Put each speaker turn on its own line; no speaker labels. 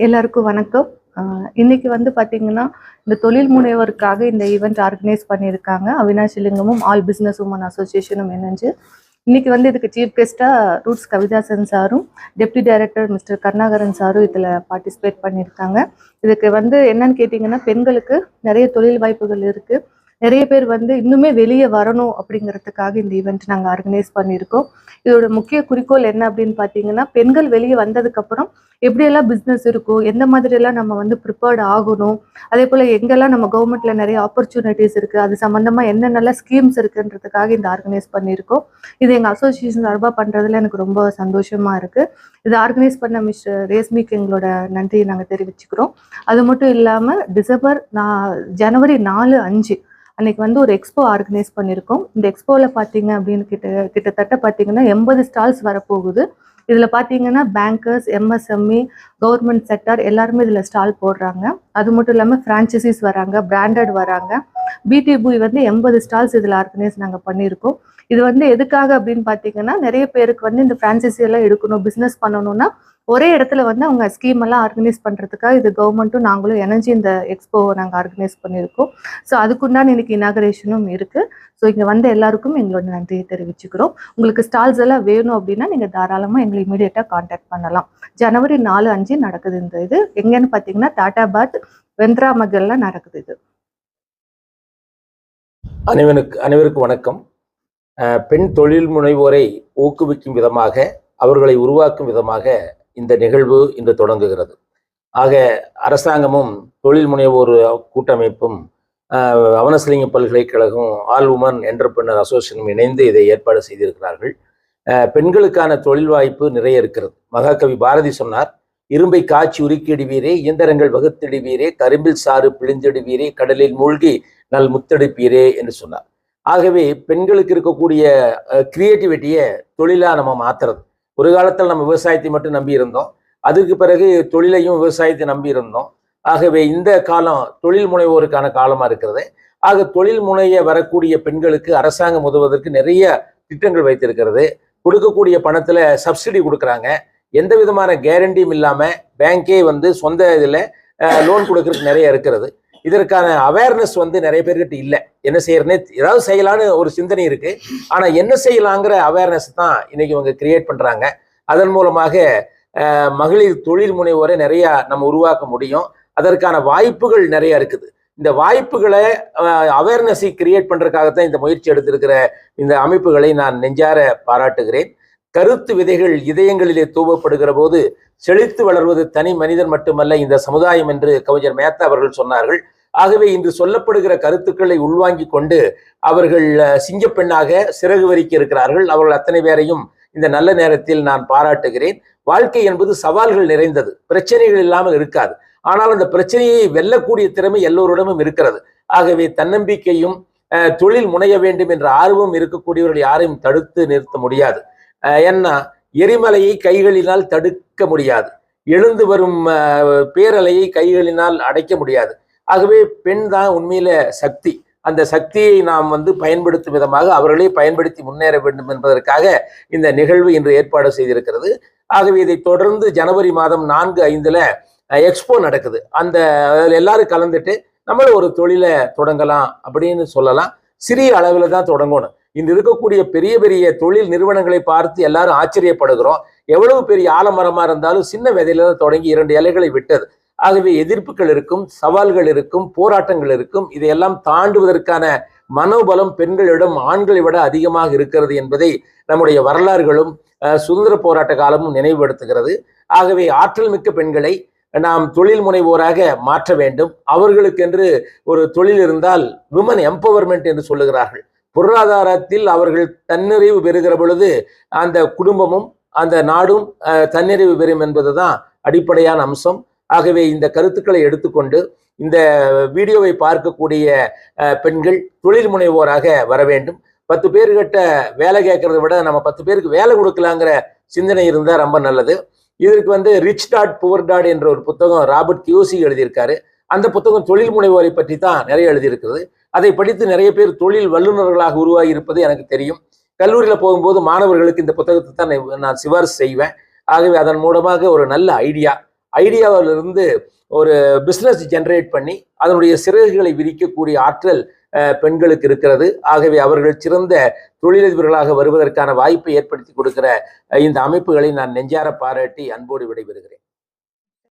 எல்லாருக்கும் வணக்கம். இன்னைக்கு வந்து பார்த்தீங்கன்னா, இந்த தொழில் முனைவோருக்காக இந்த ஈவெண்ட் ஆர்கனைஸ் பண்ணியிருக்காங்க. அவினாஷி லிங்கமும் ஆல் பிஸ்னஸ் உமன் அசோசியேஷனும் இணைஞ்சு இன்னைக்கு வந்து இதுக்கு சீஃப் கெஸ்ட்டாக ரூட்ஸ் கவிதாசன் சாரும், டெப்டி டைரக்டர் மிஸ்டர் கருணாகரன் சாரும் இதில் பார்ட்டிசிபேட் பண்ணியிருக்காங்க. இதுக்கு வந்து என்னன்னு கேட்டிங்கன்னா, பெண்களுக்கு நிறைய தொழில் வாய்ப்புகள் இருக்குது. நிறைய பேர் வந்து இன்னுமே வெளியே வரணும் அப்படிங்கிறதுக்காக இந்த ஈவெண்ட் நாங்கள் ஆர்கனைஸ் பண்ணியிருக்கோம். இதோட முக்கிய குறிக்கோள் என்ன அப்படின்னு பார்த்தீங்கன்னா, பெண்கள் வெளியே வந்ததுக்கப்புறம் எப்படியெல்லாம் பிஸ்னஸ் இருக்கும், எந்த மாதிரியெல்லாம் நம்ம வந்து ப்ரிப்பேர்ட் ஆகணும், அதே போல் எங்கெல்லாம் நம்ம கவர்மெண்ட்டில் நிறைய ஆப்பர்ச்சுனிட்டிஸ் இருக்குது, அது சம்மந்தமாக என்னென்னலாம் ஸ்கீம்ஸ் இருக்குன்றதுக்காக இந்த ஆர்கனைஸ் பண்ணியிருக்கோம். இது எங்கள் அசோசியேஷன் சார்பாக பண்ணுறதுல எனக்கு ரொம்ப சந்தோஷமாக இருக்குது. இதை ஆர்கனைஸ் பண்ண மிஸ்டர் ரேஸ்மிக்கு எங்களோட நன்றியை நாங்கள் தெரிவிச்சுக்கிறோம். அது மட்டும் இல்லாமல் ஜனவரி 4, 5 அன்னைக்கு வந்து ஒரு எக்ஸ்போ ஆர்கனைஸ் பண்ணியிருக்கோம். இந்த எக்ஸ்போவில் பார்த்தீங்க அப்படின்னு கிட்டத்தட்ட பார்த்தீங்கன்னா 80 ஸ்டால்ஸ் வரப்போகுது. இதில் பார்த்தீங்கன்னா பேங்கர்ஸ், எம்எஸ்எம்இ, கவர்மெண்ட் செக்டர் எல்லாருமே இதில் ஸ்டால் போடுறாங்க. அது மட்டும் இல்லாமல் ஃப்ரான்ச்சைசிஸ் வராங்க, பிராண்டட் வராங்க. பிடிபி வந்து 80 ஸ்டால்ஸ் இதில் ஆர்கனைஸ் நாங்கள் பண்ணியிருக்கோம். இது வந்து எதுக்காக அப்படின்னு பார்த்தீங்கன்னா, நிறைய பேருக்கு வந்து இந்த ஃப்ரான்ச்சைசி எல்லாம் எடுக்கணும், பிஸ்னஸ் பண்ணணும்னா ஒரே இடத்துல வந்து அவங்க ஸ்கீம் எல்லாம் ஆர்கனைஸ் பண்ணுறதுக்காக இது கவர்மெண்ட்டும் நாங்களும் இணைஞ்சு இந்த எக்ஸ்போவை நாங்கள் ஆர்கனைஸ் பண்ணியிருக்கோம். ஸோ அதுக்குண்டான இன்னைக்கு இனாகரேஷனும் இருக்குது. ஸோ இங்கே வந்த எல்லாருக்கும் எங்களோட நன்றியை தெரிவிச்சுக்கிறோம். உங்களுக்கு ஸ்டால்ஸ் எல்லாம் வேணும் அப்படின்னா நீங்கள் தாராளமாக எங்களை இமீடியட்டாக காண்டாக்ட் பண்ணலாம். ஜனவரி 4, 5 நடக்குது இந்த இது. எங்கன்னு பார்த்தீங்கன்னா டாட்டாபாத் வெந்த்ரா மகல்ல நடக்குது இது.
அனைவருக்கும் வணக்கம். பெண் தொழில் முனைவோரை ஊக்குவிக்கும் விதமாக, அவர்களை உருவாக்கும் விதமாக இந்த நிகழ்வு இன்று தொடங்குகிறது. ஆக அரசாங்கமும் தொழில் முனைவோர் கூட்டமைப்பும் அவனசிலிங்கம் பல்கலைக்கழகம் ஆல் உமன் என்டர்பிரனர் அசோசியேஷனும் இணைந்து இதை ஏற்பாடு செய்திருக்கிறார்கள். பெண்களுக்கான தொழில் வாய்ப்பு நிறைய இருக்கிறது. மகாகவி பாரதி சொன்னார், இரும்பை காய்ச்சி உருக்கிடுவீரே, இயந்திரங்கள் வகுத்திடுவீரே, கரும்பில் சாறு பிழிந்திடுவீரே, கடலில் மூழ்கி நல் முத்தெடுப்பீரே என்று சொன்னார். ஆகவே பெண்களுக்கு இருக்கக்கூடிய கிரியேட்டிவிட்டியை தொழிலாக நம்ம மாத்துறது. ஒரு காலத்தில் நம்ம விவசாயத்தை மட்டும் நம்பி இருந்தோம். அதுக்கு பிறகு தொழிலையும் விவசாயத்தை நம்பி இருந்தோம். ஆகவே இந்த காலம் தொழில் முனைவோருக்கான காலமாக இருக்கிறது. ஆக தொழில் முனைய வரக்கூடிய பெண்களுக்கு அரசாங்கம் உதவுவதற்கு நிறைய திட்டங்கள் வைத்திருக்கிறது. கொடுக்கக்கூடிய பணத்தில் சப்சிடி கொடுக்குறாங்க. எந்த விதமான கேரண்டியும் இல்லாமல் பேங்கே வந்து சொந்த இதில் லோன் கொடுக்கறதுக்கு நிறைய இருக்கிறது. இதற்கான அவேர்னஸ் வந்து நிறைய பேர்கிட்ட இல்லை. என்ன செய்யறதுனே, ஏதாவது செய்யலான்னு ஒரு சிந்தனை இருக்கு, ஆனா என்ன செய்யலாங்கிற அவேர்னஸ் தான் இன்னைக்கு இவங்க கிரியேட் பண்றாங்க. அதன் மூலமாக மகளிர் தொழில் முனைவோரை நிறைய நம்ம உருவாக்க முடியும். அதற்கான வாய்ப்புகள் நிறைய இருக்குது. இந்த வாய்ப்புகளை அவேர்னஸை கிரியேட் பண்றதுக்காகத்தான் இந்த முயற்சி எடுத்திருக்கிற இந்த அமைப்புகளை நான் நெஞ்சார பாராட்டுகிறேன். கருத்து விதைகள் இதயங்களிலே தூவப்படுகிற போது செழித்து வளர்வது தனி மனிதன் மட்டுமல்ல, இந்த சமுதாயம் என்று கவிஞர் மேத்தா அவர்கள் சொன்னார்கள். ஆகவே இன்று சொல்லப்படுகிற கருத்துக்களை உள்வாங்கி கொண்டு அவர்கள் சிங்கப்பெண்ணாக சிறகு வரிக்க இருக்கிறார்கள். அவர்கள் அத்தனை பேரையும் இந்த நல்ல நேரத்தில் நான் பாராட்டுகிறேன். வாழ்க்கை என்பது சவால்கள் நிறைந்தது, பிரச்சனைகள் இல்லாமல் இருக்காது. ஆனால் அந்த பிரச்சனையை வெல்லக்கூடிய திறமை எல்லோரிடமும் இருக்கிறது. ஆகவே தன்னம்பிக்கையும் தொழில் முனைய வேண்டும் என்ற ஆர்வம் இருக்கக்கூடியவர்கள் யாரையும் தடுத்து நிறுத்த முடியாது. ஏன்னா எரிமலையை கைகளினால் தடுக்க முடியாது, எழுந்து வரும் பேரலையை கைகளினால் அடைக்க முடியாது. ஆகவே பெண் தான் உண்மையில சக்தி. அந்த சக்தியை நாம் வந்து பயன்படுத்தும் விதமாக அவர்களே பயன்படுத்தி முன்னேற வேண்டும் என்பதற்காக இந்த நிகழ்வு இன்று ஏற்பாடு செய்திருக்கிறது. ஆகவே இதை தொடர்ந்து ஜனவரி மாதம் 4, 5 எக்ஸ்போ நடக்குது. அந்த எல்லாரும் கலந்துட்டு நம்மளும் ஒரு தொழிலை தொடங்கலாம் அப்படின்னு சொல்லலாம். சிறிய அளவில் தான் தொடங்கணும். இன்று இருக்கக்கூடிய பெரிய பெரிய தொழில் நிறுவனங்களை பார்த்து எல்லாரும் ஆச்சரியப்படுகிறோம். எவ்வளவு பெரிய ஆலமரமா இருந்தாலும் சின்ன விதையில தான் தொடங்கி 2 இலைகளை விட்டது. ஆகவே எதிர்ப்புகள் இருக்கும், சவால்கள் இருக்கும், போராட்டங்கள் இருக்கும். இதையெல்லாம் தாண்டுவதற்கான மனோபலம் பெண்களிடம் ஆண்களை விட அதிகமாக இருக்கிறது என்பதை நம்முடைய வரலாறுகளும் சுதந்திர போராட்ட காலமும் நினைவுபடுத்துகிறது. ஆகவே ஆற்றல் மிக்க பெண்களை நாம் தொழில் முனைவோராக மாற்ற வேண்டும். அவர்களுக்கென்று ஒரு தொழில் இருந்தால் விமன் எம்பவர்மெண்ட் என்று சொல்லுகிறார்கள். பொருளாதாரத்தில் அவர்கள் தன்னிறைவு பெறுகிற பொழுது அந்த குடும்பமும் அந்த நாடும் தன்னிறைவு பெறும் என்பதுதான் அடிப்படையான அம்சம். ஆகவே இந்த கருத்துக்களை எடுத்துக்கொண்டு இந்த வீடியோவை பார்க்கக்கூடிய பெண்கள் தொழில் முனைவோராக வர வேண்டும். 10 பேர்கிட்ட வேலை கேட்கறத விட நம்ம 10 பேருக்கு வேலை கொடுக்கலாங்கிற சிந்தனை இருந்தால் ரொம்ப நல்லது. இதற்கு வந்து ரிச் டாட் புவர் டாட் என்ற ஒரு புத்தகம் ராபர்ட் கியோசி எழுதியிருக்காரு. அந்த புத்தகம் தொழில் முனைவோரை பற்றி தான் நிறைய எழுதியிருக்கிறது. அதை படித்து நிறைய பேர் தொழில் வல்லுநர்களாக உருவாகி இருப்பது எனக்கு தெரியும். கல்லூரியில் போகும்போது மாணவர்களுக்கு இந்த புத்தகத்தை தான் நான் சிபாரிசு செய்வேன். ஆகவே அதன் மூலமாக ஒரு நல்ல ஐடியா, ஐடியாவிலிருந்து ஒரு பிஸ்னஸ் ஜெனரேட் பண்ணி அதனுடைய சிறகுகளை விரிக்கக்கூடிய ஆற்றல் பெண்களுக்கு இருக்கிறது. ஆகவே அவர்கள் சிறந்த தொழிலதிபர்களாக வருவதற்கான வாய்ப்பை ஏற்படுத்தி கொடுக்கிற இந்த அமைப்புகளை நான் நெஞ்சார பாராட்டி அன்போடு விடைபெறுகிறேன்.